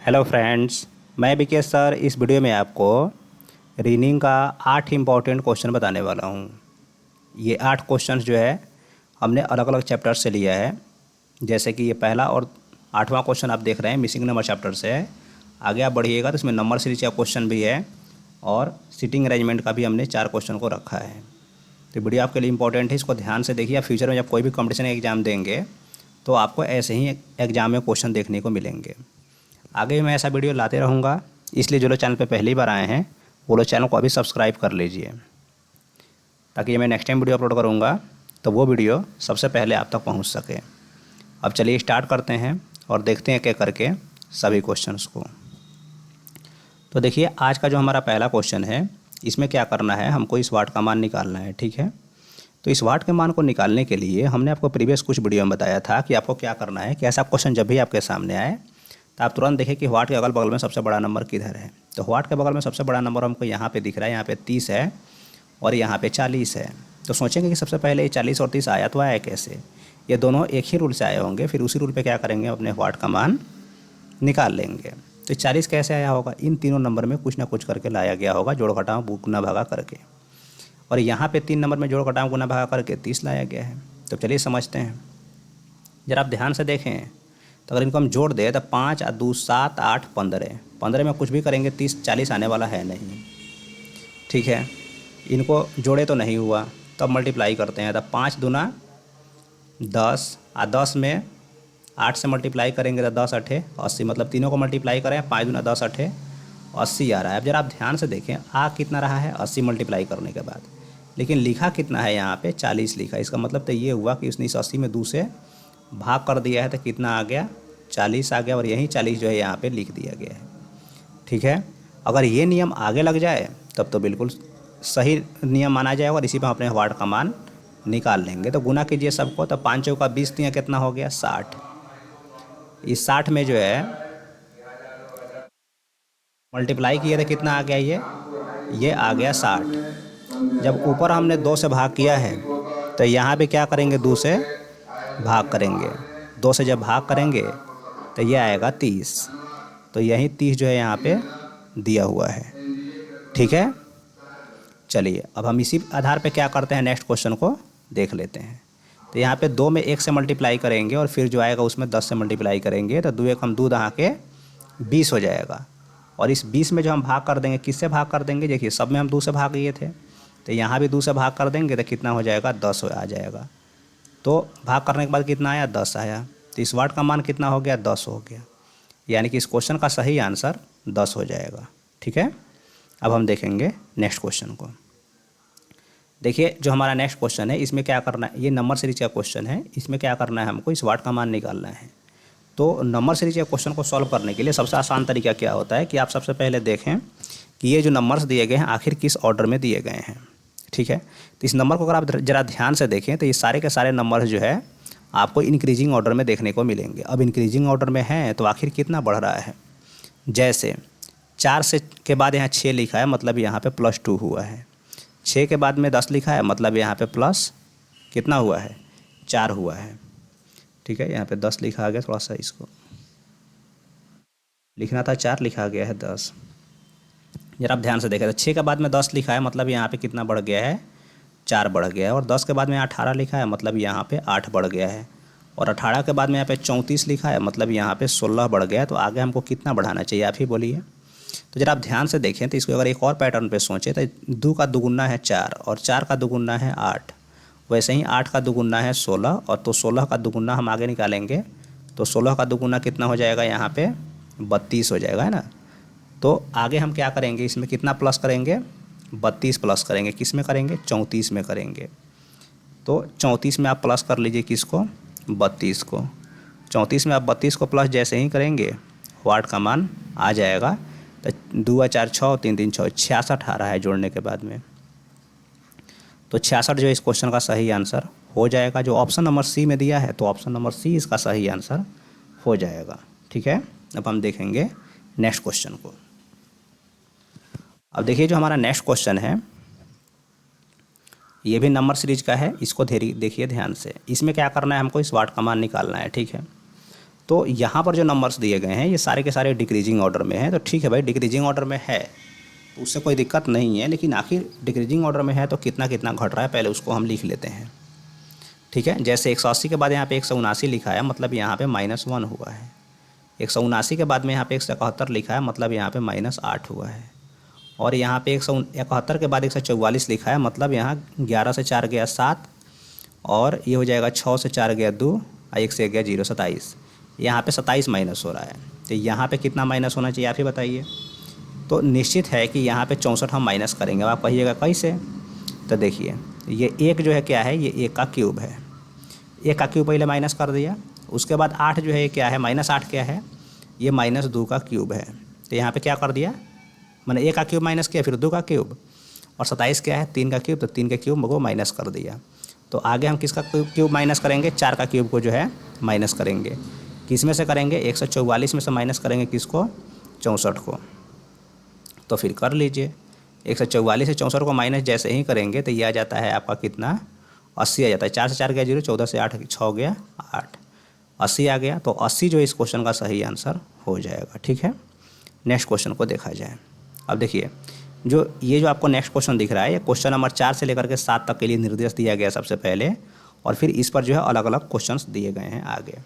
Hello friends, मैं Vikesh sir इस video में आपको रीजनिंग का 8 इम्पॉर्टेंट क्वेश्चन बताने वाला हूँ। ये 8 क्वेश्चंस जो है हमने अलग अलग चैप्टर से लिया है। जैसे कि ये पहला और 8वां क्वेश्चन आप देख रहे हैं मिसिंग नंबर चैप्टर से है। आगे आप बढ़िएगा तो इसमें नंबर सीरीज का क्वेश्चन भी है और सीटिंग अरेंजमेंट का भी हमने 4 क्वेश्चन को रखा है। तो वीडियो आपके लिए इंपॉर्टेंट है, इसको ध्यान से देखिए। फ्यूचर में जब कोई भी कॉम्पिटिशन एग्जाम देंगे तो आपको ऐसे ही एग्जाम में क्वेश्चन देखने को मिलेंगे। आगे भी मैं ऐसा वीडियो लाते रहूँगा, इसलिए जो लोग चैनल पे पहली बार आए हैं वो लोग चैनल को अभी सब्सक्राइब कर लीजिए, ताकि मैं नेक्स्ट टाइम वीडियो अपलोड करूँगा तो वो वीडियो सबसे पहले आप तक पहुँच सके। अब चलिए स्टार्ट करते हैं और देखते हैं एक करके सभी क्वेश्चंस को। तो देखिए, आज का जो हमारा पहला क्वेश्चन है, इसमें क्या करना है, हमको इस वाट का मान निकालना है। ठीक है, तो इस वाट के मान को निकालने के लिए हमने आपको प्रीवियस कुछ वीडियो में बताया था कि आपको क्या करना है कि ऐसा क्वेश्चन जब भी आपके सामने आए तो आप तुरंत देखें कि वाट के अगल बगल में सबसे बड़ा नंबर किधर है। तो वाट के बगल में सबसे बड़ा नंबर हमको यहाँ पे दिख रहा है, यहाँ पे 30 है और यहाँ पे 40 है। तो सोचेंगे कि सबसे पहले ये 40 और 30 आया तो आया कैसे। ये दोनों एक ही रूल से आए होंगे, फिर उसी रूल पे क्या करेंगे, अपने वाट का मान निकाल लेंगे। तो 40 कैसे आया होगा, इन तीनों नंबर में कुछ ना कुछ करके लाया गया होगा, जोड़ घटाव गुना भागा करके। और यहाँ पे 3 नंबर में जोड़ घटाव गुना भागा करके 30 लाया गया है। तो चलिए समझते हैं, जरा आप ध्यान से देखें। तो अगर इनको हम जोड़ दें तो 5 और 2 7 8 15 15 में कुछ भी करेंगे 30 40 आने वाला है नहीं। ठीक है, इनको जोड़े तो नहीं हुआ, तो अब मल्टीप्लाई करते हैं। तो 5 दूना 10 और 10 में 8 से मल्टीप्लाई करेंगे तो 10 8 80, मतलब तीनों को मल्टीप्लाई करें 5 दूना 10 8 80 आ रहा है। अब जरा आप ध्यान से देखें, आ कितना रहा है 80 मल्टीप्लाई करने के बाद, लेकिन लिखा कितना है यहाँ पे 40 लिखा। इसका मतलब तो ये हुआ कि उसने इस 80 में 2 से भाग कर दिया है, तो कितना आ गया 40 आ गया, और यही 40 जो है यहाँ पे लिख दिया गया है। ठीक है, अगर ये नियम आगे लग जाए तब तो बिल्कुल सही नियम माना जाएगा और इसी पर हम अपने वाट का मान निकाल लेंगे। तो गुना कीजिए सबको, तो 5 चौका 20 दिया कितना हो गया 60। इस 60 में जो है मल्टीप्लाई किया तो कितना आ गया, ये आ गया 60। जब ऊपर हमने 2 से भाग किया है तो यहाँ पे क्या करेंगे, 2 से भाग करेंगे। 2 से जब भाग करेंगे तो ये आएगा 30। तो यही 30 जो है यहाँ पे दिया हुआ है। ठीक है, चलिए अब हम इसी आधार पे क्या करते हैं, नेक्स्ट क्वेश्चन को देख लेते हैं। तो यहाँ पे 2 में 1 से मल्टीप्लाई करेंगे और फिर जो आएगा उसमें 10 से मल्टीप्लाई करेंगे, तो 2 1 हम 2 दहा के 20 हो जाएगा। और इस 20 में जो हम भाग कर देंगे, किससे भाग कर देंगे, देखिए सब में हम 2 से भाग किए थे, तो यहाँ भी 2 से भाग कर देंगे तो कितना हो जाएगा 10 आ जाएगा। तो भाग करने के बाद कितना आया 10 आया। तो इस वाट का मान कितना हो गया 10 हो गया, यानी कि इस क्वेश्चन का सही आंसर 10 हो जाएगा। ठीक है, अब हम देखेंगे नेक्स्ट क्वेश्चन को। देखिए, जो हमारा नेक्स्ट क्वेश्चन है इसमें क्या करना है, ये नंबर सीरीज का क्वेश्चन है, इसमें क्या करना है, हमको इस वाट का मान निकालना है। तो नंबर सीरीज के क्वेश्चन को सॉल्व करने के लिए सबसे आसान तरीका क्या होता है कि आप सबसे पहले देखें कि ये जो नंबर्स दिए गए हैं आखिर किस ऑर्डर में दिए गए हैं। ठीक है, तो इस नंबर को अगर आप ज़रा ध्यान से देखें तो ये सारे के सारे नंबर्स जो है आपको इंक्रीजिंग ऑर्डर में देखने को मिलेंगे। अब इंक्रीजिंग ऑर्डर में है तो आखिर कितना बढ़ रहा है, जैसे 4 से के बाद यहाँ 6 लिखा है, मतलब यहाँ पे +2 हुआ है। 6 के बाद में 10 लिखा है, मतलब यहाँ पे प्लस कितना हुआ है 4 हुआ है। ठीक है, यहाँ पे 10 लिखा आ गया, थोड़ा सा इसको लिखना था 4, लिखा गया है 10। जरा आप ध्यान से देखें तो 6 के बाद में 10 लिखा है, मतलब यहाँ पे कितना बढ़ गया है 4 बढ़ गया है। और 10 के बाद में 18 लिखा है, मतलब यहाँ पे 8 बढ़ गया है। और 18 के बाद में यहाँ पे 34 लिखा है, मतलब यहाँ पे 16 बढ़ गया है। तो आगे हमको कितना बढ़ाना चाहिए, आप ही बोलिए। तो जरा आप ध्यान से देखें तो इसको अगर एक और पैटर्न पे सोचें तो 2 का दुगुना है 4 और 4 का दुगुना है 8, वैसे ही 8 का दुगुना है 16, और तो 16 का दुगुना हम आगे निकालेंगे तो 16 का दुगुना कितना हो जाएगा, यहाँ पे 32 हो जाएगा, है ना। तो आगे हम क्या करेंगे, इसमें कितना प्लस करेंगे 32 प्लस करेंगे, किस में करेंगे 34 में करेंगे। तो 34 में आप प्लस कर लीजिए किसको 32 को। 34 में आप 32 को प्लस जैसे ही करेंगे वाट का मान आ जाएगा। तो 2 और 4 6, 3 3 6, 66 आ रहा है जोड़ने के बाद में। तो 66 जो इस क्वेश्चन का सही आंसर हो जाएगा। जो ऑप्शन नंबर सी में दिया है तो ऑप्शन नंबर सी इसका सही आंसर हो जाएगा। ठीक है, अब हम देखेंगे नेक्स्ट क्वेश्चन को। अब देखिए, जो हमारा नेक्स्ट क्वेश्चन है ये भी नंबर सीरीज का है, इसको देखिए ध्यान से। इसमें क्या करना है, हमको इस वाट का मान निकालना है। ठीक है, तो यहाँ पर जो नंबर्स दिए गए हैं ये सारे के सारे डिक्रीजिंग ऑर्डर में हैं। तो ठीक है भाई, डिक्रीजिंग ऑर्डर में है तो उससे कोई दिक्कत नहीं है, लेकिन आखिर डिक्रीजिंग ऑर्डर में है तो कितना कितना घट रहा है पहले उसको हम लिख लेते हैं। ठीक है, जैसे 180 के बाद यहाँ पे 179 लिखा है, मतलब यहाँ पे -1 हुआ है। 179 के बाद में यहाँ पे 171 लिखा है, मतलब यहाँ पे -8 हुआ है। और यहाँ पे 171 के बाद 144 लिखा है, मतलब यहाँ 11 से 4 गया 7, और ये हो जाएगा 6 से 4 गया 2, और 1 से गया 0, 27। यहाँ पे 27 माइनस हो रहा है, तो यहाँ पे कितना माइनस होना चाहिए आप ही बताइए। तो निश्चित है कि यहाँ पे 64 हम माइनस करेंगे। अब आप कहिएगा कैसे, तो देखिए ये एक जो है क्या है, ये 1 का क्यूब है। 1 का क्यूब पहले माइनस कर दिया, उसके बाद 8 जो है ये क्या है, -8 क्या है, ये -2 का क्यूब है। तो यहाँ पे क्या कर दिया, मैंने 1 का क्यूब माइनस किया, फिर 2 का क्यूब, और 27 क्या है, 3 का क्यूब, तो 3 के क्यूब को माइनस कर दिया। तो आगे हम किसका क्यूब माइनस करेंगे, 4 का क्यूब को जो है माइनस करेंगे। किस में से करेंगे, 144 में से माइनस करेंगे किसको, 64 को। तो फिर कर लीजिए, 144 से 64 को माइनस जैसे ही करेंगे तो ये आ जाता है आपका कितना, 80 आ जाता है। 4 से 4 गया 0, 14 से 8 6 गया 8, 80 आ गया। तो 80 जो इस क्वेश्चन का सही आंसर हो जाएगा। ठीक है, नेक्स्ट क्वेश्चन को देखा जाए। अब देखिए जो आपको नेक्स्ट क्वेश्चन दिख रहा है, ये क्वेश्चन नंबर 4 से लेकर के 7 तक के लिए निर्देश दिया गया सबसे पहले, और फिर इस पर जो है अलग अलग क्वेश्चंस दिए गए हैं आगे।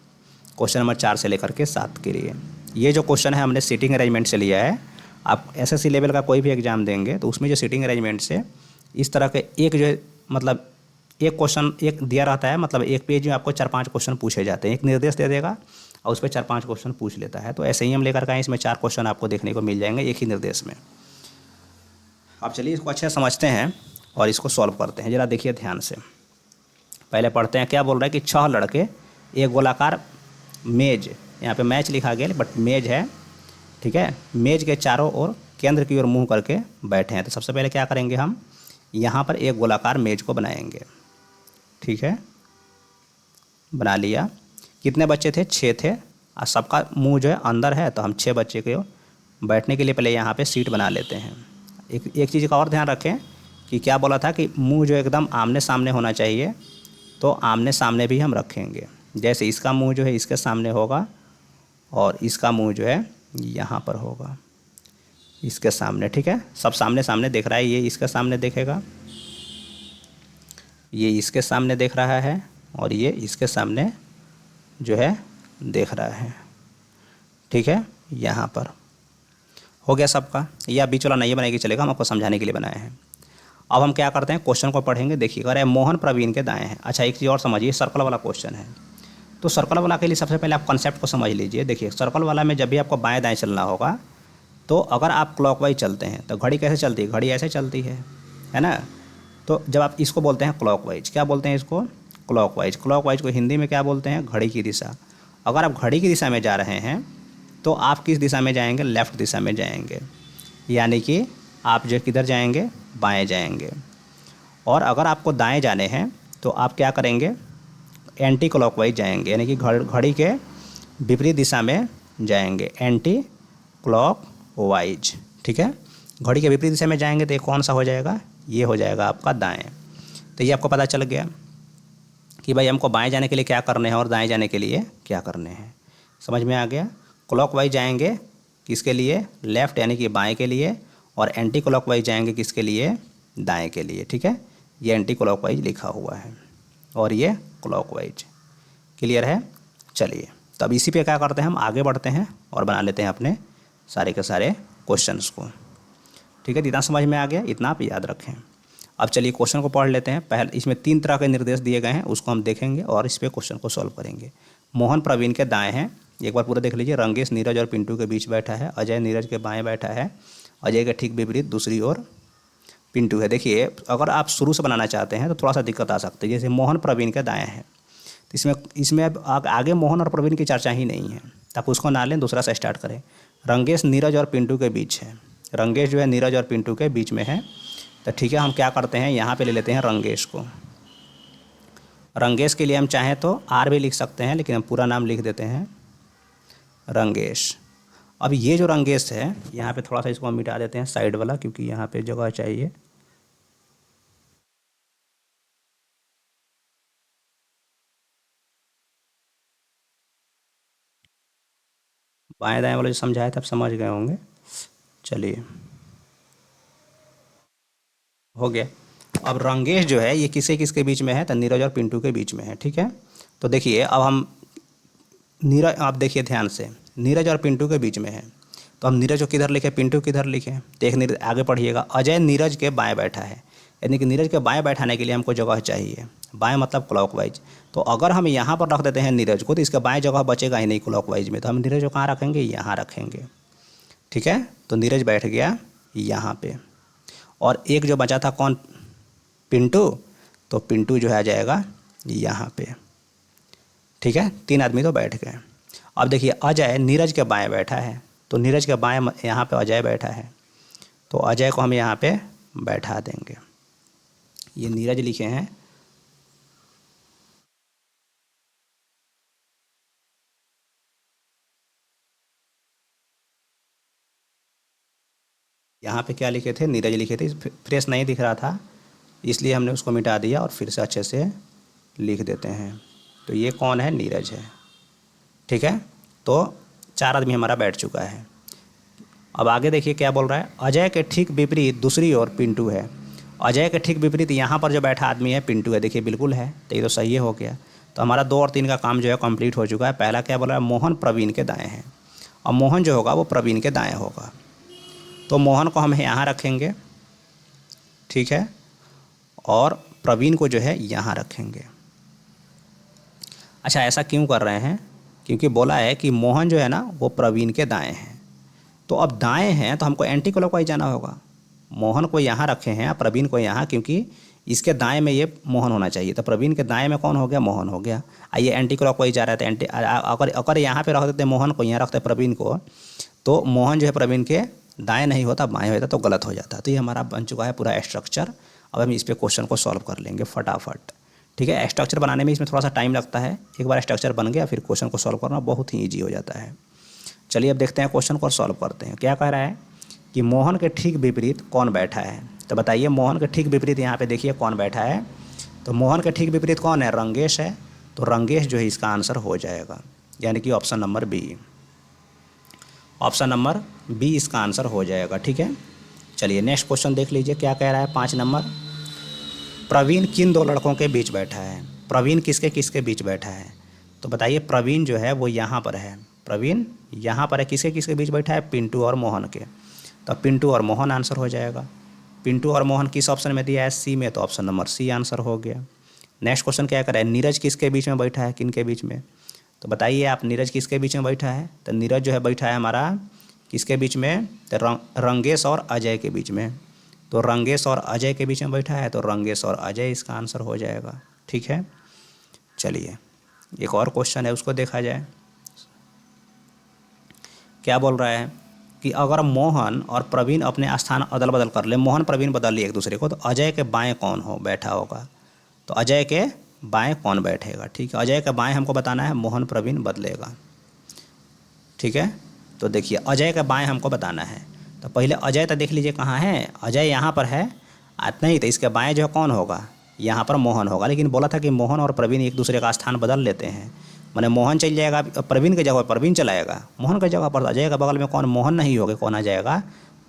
क्वेश्चन नंबर 4 से लेकर के 7 के लिए ये जो क्वेश्चन है हमने सीटिंग अरेंजमेंट से लिया है। आप एसएससी लेवल का कोई भी एग्जाम देंगे तो उसमें जो सीटिंग अरेंजमेंट से इस तरह के एक जो है, मतलब एक क्वेश्चन एक दिया रहता है, मतलब एक पेज में आपको 4-5 क्वेश्चन पूछे जाते हैं। एक निर्देश दे देगा और उस पर 4-5 क्वेश्चन पूछ लेता है। तो ऐसे ही हम लेकर के आए, इसमें 4 क्वेश्चन आपको देखने को मिल जाएंगे एक ही निर्देश में। अब चलिए इसको अच्छे से समझते हैं और इसको सॉल्व करते हैं। ज़रा देखिए ध्यान से, पहले पढ़ते हैं क्या बोल रहा है कि 6 लड़के एक गोलाकार मेज, यहाँ पे मैच लिखा गया बट मेज है, ठीक है, मेज के चारों ओर केंद्र की ओर मुंह करके बैठे हैं। तो सबसे पहले क्या करेंगे, हम यहाँ पर एक गोलाकार मेज को बनाएंगे। ठीक है, बना लिया। कितने बच्चे थे, 6 थे, और सबका मुंह जो है अंदर है, तो हम 6 बच्चे को बैठने के लिए पहले यहाँ पे सीट बना लेते हैं। एक चीज़ का और ध्यान रखें कि क्या बोला था कि मुंह जो एकदम आमने सामने होना चाहिए, तो आमने सामने भी हम रखेंगे। जैसे इसका मुंह जो है इसके सामने होगा, और इसका मुंह जो है यहाँ पर होगा इसके सामने। ठीक है, सब सामने सामने देख रहा है, ये इसके सामने देखेगा, ये इसके सामने देख रहा है, और ये इसके सामने जो है देख रहा है। ठीक है, यहाँ पर हो गया सबका। ये आप बीच वाला नहीं बनाएगी चलेगा, हम आपको समझाने के लिए बनाए हैं। अब हम क्या करते हैं, क्वेश्चन को पढ़ेंगे। देखिए अरे मोहन प्रवीण के दाएं हैं। अच्छा एक चीज़ और समझिए, सर्कल वाला क्वेश्चन है, तो सर्कल वाला के लिए सबसे पहले आप कॉन्सेप्ट को समझ लीजिए। देखिए सर्कल वाला में जब भी आपको बाएं दाएं चलना होगा, तो अगर आप क्लॉकवाइज चलते हैं तो घड़ी कैसे चलती है, घड़ी ऐसे चलती है ना। तो जब आप इसको बोलते हैं क्लॉकवाइज, क्या बोलते हैं इसको, क्लॉकवाइज। क्लॉकवाइज को हिंदी में क्या बोलते हैं, घड़ी की दिशा। अगर आप घड़ी की दिशा में जा रहे हैं तो आप किस दिशा में जाएंगे, लेफ़्ट दिशा में जाएंगे, यानी कि आप जो किधर जाएंगे, बाएं जाएंगे। और अगर आपको दाएं जाने हैं तो आप क्या करेंगे, एंटी क्लॉकवाइज जाएंगे, यानी कि घड़ी के विपरीत दिशा में जाएंगे, एंटी क्लॉकवाइज। ठीक है, घड़ी के विपरीत दिशा में जाएंगे तो ये कौन सा हो जाएगा, ये हो जाएगा आपका दाएं। तो ये आपको पता चल गया कि भाई हमको बाएं जाने के लिए क्या करने हैं और दाएं जाने के लिए क्या करने हैं, समझ में आ गया। क्लॉकवाइज जाएंगे किसके लिए, लेफ़्ट यानी कि बाएं के लिए, और एंटी क्लॉकवाइज जाएंगे किसके लिए, दाएं के लिए। ठीक है, ये एंटी क्लॉकवाइज लिखा हुआ है और ये क्लॉकवाइज। क्लियर है, चलिए तो अब इसी पे क्या करते हैं, हम आगे बढ़ते हैं और बना लेते हैं अपने सारे के सारे क्वेश्चंस को। ठीक है, इतना समझ में आ गया, इतना आप याद रखें। अब चलिए क्वेश्चन को पढ़ लेते हैं। पहले इसमें 3 तरह के निर्देश दिए गए हैं, उसको हम देखेंगे और इस पर क्वेश्चन को सॉल्व करेंगे। मोहन प्रवीण के दाएं हैं, एक बार पूरा देख लीजिए। रंगेश नीरज और पिंटू के बीच बैठा है। अजय नीरज के बाएं बैठा है। अजय के ठीक विपरीत दूसरी ओर पिंटू है। देखिए अगर आप शुरू से बनाना चाहते हैं तो थोड़ा सा दिक्कत आ सकती है। जैसे मोहन प्रवीण के दाएं हैं, तो इसमें अब आगे मोहन और प्रवीण की चर्चा ही नहीं है, तो आप उसको ना लें, दूसरा से स्टार्ट करें। रंगेश नीरज और पिंटू के बीच है, रंगेश जो है नीरज और पिंटू के बीच में है। तो ठीक है, हम क्या करते हैं, यहाँ पे ले लेते हैं रंगेश को। रंगेश के लिए हम चाहें तो आर भी लिख सकते हैं, लेकिन हम पूरा नाम लिख देते हैं रंगेश। अब ये जो रंगेश है, यहाँ पे थोड़ा सा इसको हम मिटा देते हैं साइड वाला, क्योंकि यहाँ पे जगह चाहिए। बाएं दाएं वाला जो समझाया था आप समझ गए होंगे। चलिए हो गया। अब रंगेश जो है ये किसके किसके बीच में है, तो नीरज और पिंटू के बीच में है। ठीक है, तो देखिए अब हम नीरज, आप देखिए ध्यान से, नीरज और पिंटू के बीच में है, तो हम नीरज को किधर लिखें, पिंटू किधर लिखें। तो एक नीरज आगे पढ़िएगा, अजय नीरज के बाएं बैठा है, यानी कि नीरज के बाएं बैठाने के लिए हमको जगह चाहिए। बाएं मतलब क्लॉकवाइज। तो अगर हम यहाँ पर रख देते हैं नीरज को तो इसका बाएं जगह बचेगा ही नहीं क्लॉकवाइज में, तो हम नीरज को कहाँ रखेंगे, यहाँ रखेंगे। ठीक है, तो नीरज बैठ गया यहाँ पे, और एक जो बचा था कौन, पिंटू, तो पिंटू जो है आ जाएगा यहाँ पे। ठीक है, तीन आदमी तो बैठ गए। अब देखिए अजय नीरज के बाएं बैठा है, तो नीरज के बाएं यहाँ पे अजय बैठा है, तो अजय को हम यहाँ पे बैठा देंगे। ये नीरज लिखे हैं, यहाँ पे क्या लिखे थे, नीरज लिखे थे, फ्रेश नहीं दिख रहा था इसलिए हमने उसको मिटा दिया और फिर से अच्छे से लिख देते हैं। तो ये कौन है, नीरज है। ठीक है, तो चार आदमी हमारा बैठ चुका है। अब आगे देखिए क्या बोल रहा है, अजय के ठीक विपरीत दूसरी ओर पिंटू है। अजय के ठीक विपरीत यहाँ पर जो बैठा आदमी है पिंटू है, देखिए बिल्कुल है, तो ये तो सही हो गया। तो हमारा 2 और 3 का काम जो है कंप्लीट हो चुका है। पहला क्या बोल रहा है, मोहन प्रवीण के दाएं हैं, और मोहन जो होगा वो प्रवीण के दाएं होगा, तो मोहन को हम यहाँ रखेंगे। ठीक है, और प्रवीण को जो है यहाँ रखेंगे। अच्छा, ऐसा क्यों कर रहे हैं, क्योंकि बोला है कि मोहन जो है ना वो प्रवीण के दाएं हैं, तो अब दाएं हैं तो हमको एंटी क्लॉकवाइज जाना होगा। मोहन को यहाँ रखे हैं, प्रवीण को यहाँ, क्योंकि इसके दाएं में ये मोहन होना चाहिए, तो प्रवीण के दाएं में कौन हो गया, मोहन हो गया। आइए एंटी क्लॉकवाइज जा रहा था, अगर यहाँ पे रख देते मोहन को, यहाँ रखते प्रवीण को, तो मोहन जो है प्रवीण के दाएँ नहीं होता, बाएँ होता, तो गलत हो जाता। तो ये हमारा बन चुका है पूरा स्ट्रक्चर। अब हम इस पे क्वेश्चन को सॉल्व कर लेंगे फटाफट। ठीक है, स्ट्रक्चर बनाने में इसमें थोड़ा सा टाइम लगता है, एक बार स्ट्रक्चर बन गया फिर क्वेश्चन को सॉल्व करना बहुत ही ईजी हो जाता है। चलिए अब देखते हैं क्वेश्चन को सॉल्व करते हैं। क्या कह रहा है कि मोहन के ठीक विपरीत कौन बैठा है, तो बताइए मोहन के ठीक विपरीत यहाँ पे देखिए कौन बैठा है, तो मोहन के ठीक विपरीत कौन है, रंगेश है, तो रंगेश जो है इसका आंसर हो जाएगा, यानी कि option number B. Option number B इसका आंसर हो जाएगा। ठीक है, चलिए नेक्स्ट क्वेश्चन देख लीजिए क्या कह रहा है। 5 नंबर, प्रवीण किन 2 लड़कों के बीच बैठा है, प्रवीण किसके किसके बीच बैठा है, तो बताइए प्रवीण जो है वो यहाँ पर है, प्रवीण यहाँ पर है, किसके किसके बीच बैठा है, पिंटू और मोहन के, तो पिंटू और मोहन आंसर हो जाएगा। पिंटू और मोहन किस ऑप्शन में दिया है, सी में, तो ऑप्शन नंबर सी आंसर हो गया। नेक्स्ट क्वेश्चन क्या कर रहा है, नीरज किसके बीच में बैठा है, किन के बीच में, तो बताइए आप नीरज किसके बीच में बैठा है, तो नीरज जो है बैठा है हमारा किसके बीच में, तो रंगेश और अजय के बीच में, तो रंगेश और अजय के बीच में बैठा है, तो रंगेश और अजय इसका आंसर हो जाएगा। ठीक है, चलिए एक और क्वेश्चन है उसको देखा जाए। क्या बोल रहा है कि अगर मोहन और प्रवीण अपने स्थान अदल बदल कर ले, मोहन प्रवीण बदल लिए एक दूसरे को, तो अजय के बाएं कौन हो बैठा होगा, तो अजय के बाएं कौन बैठेगा। ठीक है, अजय के बाएं हमको बताना है, मोहन प्रवीण बदलेगा। ठीक है, तो देखिए अजय के बाएं हमको बताना है, तो पहले अजय तो देख लीजिए कहाँ है, अजय यहाँ पर है, नहीं तो इसके बाएं जो कौन होगा, यहाँ पर मोहन होगा, लेकिन बोला था कि मोहन और प्रवीण एक दूसरे का स्थान बदल लेते हैं, माने मोहन चल जाएगा प्रवीण की जगह, प्रवीण चला आएगा मोहन की जगह पर, अजय के बगल में कौन, मोहन नहीं होगा, कौन आ जाएगा,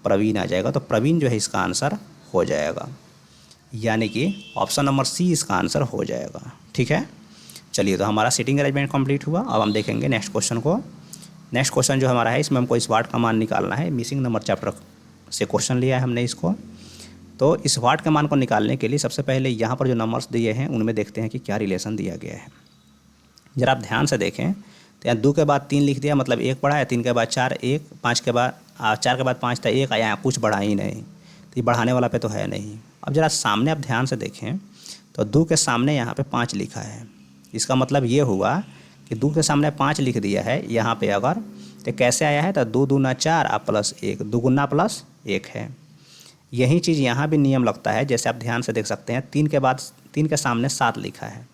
प्रवीण आ जाएगा, तो प्रवीण जो है इसका आंसर हो जाएगा, यानी कि ऑप्शन नंबर सी इसका आंसर हो जाएगा। ठीक है, चलिए तो हमारा सीटिंग अरेंजमेंट कंप्लीट हुआ। अब हम देखेंगे नेक्स्ट क्वेश्चन को। नेक्स्ट क्वेश्चन जो हमारा है इसमें हमको स्वाट का मान निकालना है, मिसिंग नंबर चैप्टर से क्वेश्चन लिया है हमने इसको। तो इस वाट के मान को निकालने के लिए सबसे पहले यहाँ पर जो नंबर्स दिए हैं उनमें देखते हैं कि क्या रिलेशन दिया गया है। जरा आप ध्यान से देखें तो यहाँ 2 के बाद 3 लिख दिया, मतलब 1 बढ़ा है, 3 के बाद 4 1, 5 के बाद 4 के बाद 5 था 1 आया, कुछ बढ़ा ही नहीं, तो ये बढ़ाने वाला पे तो है नहीं। अब जरा सामने आप ध्यान से देखें तो 2 के सामने यहाँ पे 5 लिखा है, इसका मतलब ये हुआ कि 2 के सामने 5 लिख दिया है यहाँ पे, अगर तो कैसे आया है, तो 2 दूना 4 आप प्लस 1, दुगुना प्लस 1 है। यही चीज़ यहाँ भी नियम लगता है, जैसे आप ध्यान से देख सकते हैं 3 के बाद 3 के सामने 7 लिखा है,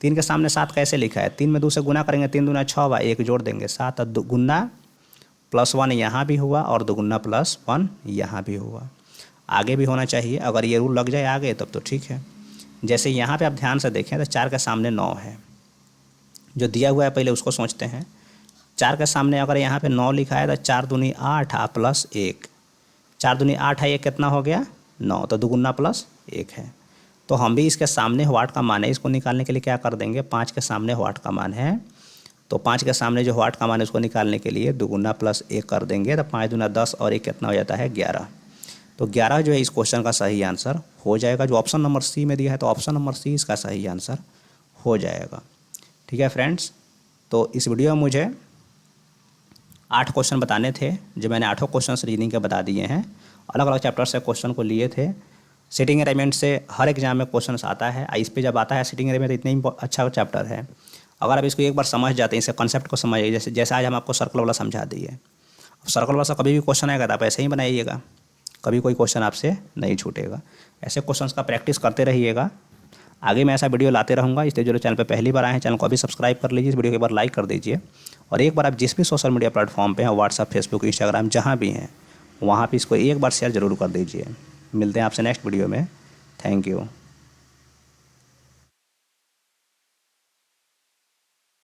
3 के सामने 7 कैसे लिखा है, 3 में 2 से गुना करेंगे, 3 दूना 6 व 1 जोड़ देंगे 7, गुना प्लस 1 यहाँ भी हुआ और दुगुना प्लस 1 यहाँ भी हुआ। आगे भी होना चाहिए, अगर ये रूल लग जाए आगे तब तो ठीक है। जैसे यहाँ पे आप ध्यान से देखें तो 4 के सामने 9 है, जो दिया हुआ है पहले उसको सोचते हैं। 4 के सामने अगर यहाँ पे 9 लिखा है तो 4 दूनी 8 प्लस 1, 4 दूनी 8 है, ये कितना हो गया 9, तो दुगुना प्लस 1 है। तो हम भी इसके सामने व्हाट का मान है, इसको निकालने के लिए क्या कर देंगे, 5 के सामने व्हाट का मान है, तो 5 के सामने जो व्हाट का मान है उसको निकालने के लिए दुगुना प्लस 1 कर देंगे, तो 5 दूना 10 और 1 कितना हो जाता है 11। तो 11 जो है इस क्वेश्चन का सही आंसर हो जाएगा। जो ऑप्शन नंबर सी में दिया है तो ऑप्शन नंबर सी इसका सही आंसर हो जाएगा। ठीक है फ्रेंड्स, तो इस वीडियो में मुझे 8 क्वेश्चन बताने थे, जो मैंने 8 क्वेश्चन रीजनिंग के बता दिए हैं। अलग अलग चैप्टर से क्वेश्चन को लिए थे। सिटिंग अरेंजमेंट से हर एग्जाम में क्वेश्चन आता है, इस पे जब आता है सिटिंग अरेंजमेंट तो इतना ही अच्छा चैप्टर है। अगर आप इसको एक बार समझ जाते हैं, इसे कॉन्सेप्ट को समझिए, जैसे आज हम आपको सर्कल वाला समझा दिए। अब सर्कल वाला से कभी भी क्वेश्चन आएगा तो आप ऐसे ही बनाइएगा, कभी कोई क्वेश्चन आपसे नहीं छूटेगा। ऐसे क्वेश्चंस का प्रैक्टिस करते रहिएगा। आगे मैं ऐसा वीडियो लाते रहूँगा। इसलिए जो चैनल पे पहली बार आए हैं, चैनल को अभी सब्सक्राइब कर लीजिए, इस वीडियो को एक बार लाइक कर दीजिए, और एक बार आप जिस भी सोशल मीडिया प्लेटफॉर्म पे हैं, व्हाट्सअप, फेसबुक, इंस्टाग्राम, जहाँ भी हैं वहाँ पे इसको एक बार शेयर ज़रूर कर दीजिए। मिलते हैं आपसे नेक्स्ट वीडियो में। Thank you.